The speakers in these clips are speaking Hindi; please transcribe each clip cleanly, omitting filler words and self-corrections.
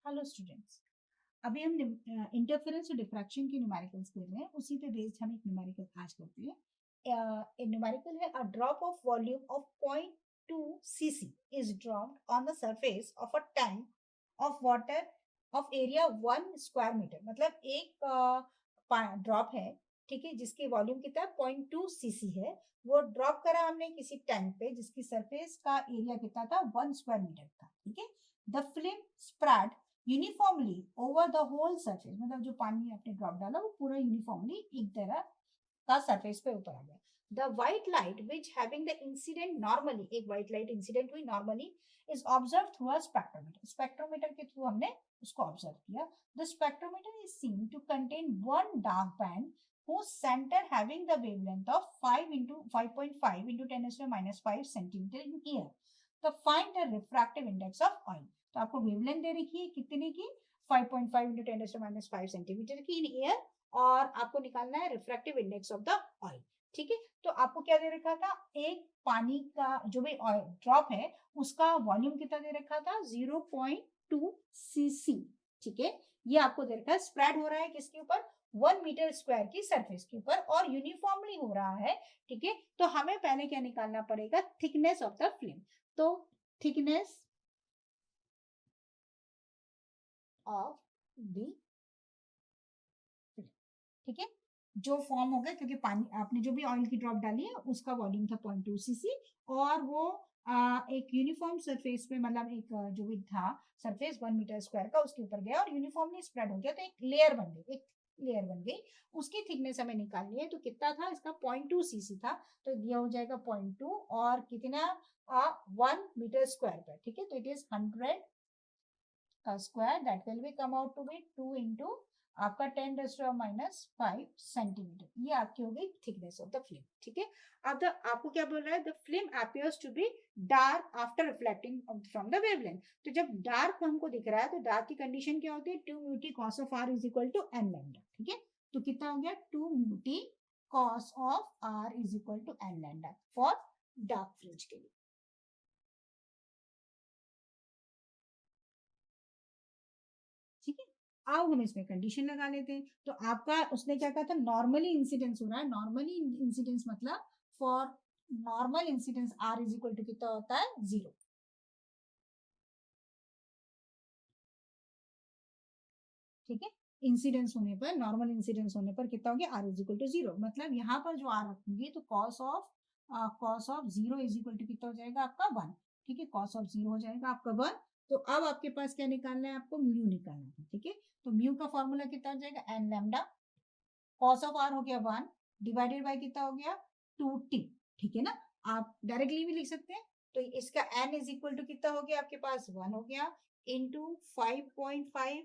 हेलो स्टूडेंट्स, अभी हम इंटरफेरेंस और डिफ्रैक्शन के न्यूमेरिकल्स कर रहे हैं। उसी पे बेस्ड हम एक न्यूमेरिकल आज करते हैं। एक न्यूमेरिकल है, a drop of volume of 0.2 cc is dropped on the surface of a tank of water of area 1 square metre. मतलब एक ड्रॉप है, ठीक है, जिसकी वॉल्यूम कितना है 0.2 cc है। वो ड्रॉप करा हमने किसी टैंक पे जिसकी सरफेस का एरिया कितना था 1 स्क्वायर मीटर था, ठीक है। The film spread uniformly over the whole surface, मतलब जो पानी आपने ड्रॉप डाला वो पूरा यूनिफॉर्मली एक तरह का सरफेस पे ऊपर आ गया। The white light which having the incident normally, एक व्हाइट लाइट इंसिडेंट हुई normally, is observe through a spectrometer. Spectrometer के थ्रू हमने उसको ऑब्जर्व किया। The spectrometer is seen to contain one dark band whose center having the wavelength of 5 into 5.5 into 10 to minus 5 centimeter in air. तो find the refractive index of oil. तो आपको वेवलेंथ दे रखी है कितने की 5.5 into 10 to minus 5 सेंटीमीटर की इन एयर, और आपको निकालना है refractive index of the oil, ठीक है। तो आपको क्या दे रखा था, एक पानी का जो भी ऑयल ड्रॉप है उसका वॉल्यूम कितना दे रखा था 0.2 cc, ठीक है। ये आपको दे रखा है, स्प्रेड हो रहा है किसके ऊपर 1 मीटर स्क्वायर की सरफेस के ऊपर और यूनिफॉर्मली हो रहा है, ठीक है। तो हमें पहले क्या निकालना पड़ेगा, थिकनेस ऑफ द फिल्म। तो थिकनेस ऑफ द, ठीक है, जो फॉर्म हो गया क्योंकि पानी आपने जो भी ऑयल की ड्रॉप डाली है उसका वॉल्यूम था 0.2 cc और वो एक यूनिफॉर्म सरफेस पे, मतलब एक जो भी था सरफेस 1 मीटर स्क्वायर का उसके ऊपर गया और यूनिफॉर्मली स्प्रेड हो गया, तो एक लेयर बन गई, एक लेयर बन गई। उसकी थिकनेस हमें निकालनी है, तो कितना था इसका 0.2 cc था, तो ये हो जाएगा 0.2 और कितना 1 मीटर स्क्वायर पर, ठीक है। तो it is 100 square, that will be come out to be 2 into आपका 10⁻⁵ सेंटीमीटर। ये आपकी हो गई थिकनेस ऑफ द फिल्म, ठीक है। अब आपको क्या बोल रहा है, the film appears to be dark after reflecting from the wavelength. तो जब डार्क हमको दिख रहा है तो डार्क की कंडीशन क्या होती है, 2 mu cos of r is equal to n lambda, ठीक है। तो कितना हो गया 2 mu cos of r is equal to n lambda for dark fringe के लिए, ठीक है। अब हम इसमें कंडीशन लगा लेते हैं। तो आपका उसने क्या कहा था, नॉर्मली इंसिडेंस हो रहा है। नॉर्मली इंसिडेंस मतलब for normal incidence r is equal to कितना होता है 0, ठीक है। इंसिडेंस होने पर, नॉर्मल इंसिडेंस होने पर कितना हो गया आर इज इक्वल टू 0, मतलब यहाँ पर जो आर रखूंगी तो cos of 0 is equal to कितना हो जाएगा आपका 1, ठीक है। कॉस ऑफ 0 हो जाएगा आपका 1। तो अब आपके पास क्या निकालना है, आपको म्यू निकालना है, ठीक है। तो म्यू का फॉर्मूला कितना हो जाएगा n lambda, cos of r हो गया 1 डिवाइडेड बाय कितना हो गया 2t, ठीक है ना। आप डायरेक्टली भी लिख सकते हैं। तो इसका n इज इक्वल टू कितना हो गया आपके पास 1 हो गया इंटू 5.5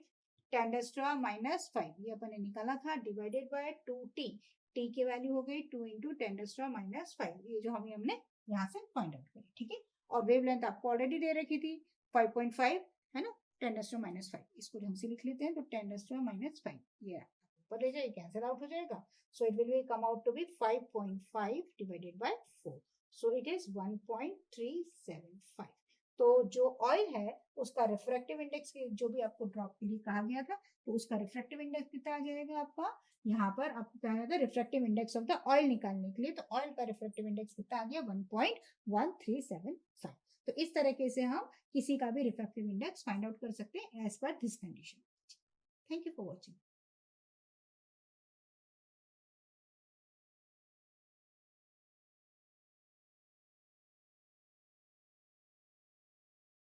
10⁻⁵, ये अपन ने निकाला था, डिवाइडेड बाय 2t, t की वैल्यू हो गई 2 इंटू 10⁻⁵, ये जो हमने यहाँ से फाइंड आउट करी, ठीक है। और वेवलेंथ आपको ऑलरेडी दे रखी थी 5.5 है ना, 10⁻⁵, इसको ढंग से लिख लेते हैं। तो 10⁻⁵, ये ऊपर ले जाइए, कैंसिल आउट हो जाएगा। So it will be come out to be 5.5 divided by 4, so it is 1.375। तो जो ऑयल है उसका रिफ्रैक्टिव इंडेक्स जो भी आपको ड्रॉप के लिए कहा गया था, तो उसका रिफ्रैक्टिव इंडेक्स कितना आ जाएगा आपका, यहाँ पर आपको कहा गया था refractive index of the oil निकालने के लिए, तो ऑयल का रिफ्रैक्टिव इंडेक्स कितना आ गया 1.1375। तो इस तरीके से हम किसी का भी रिफ्रैक्टिव इंडेक्स फाइंड आउट कर सकते हैं एज पर this condition. Thank you for watching.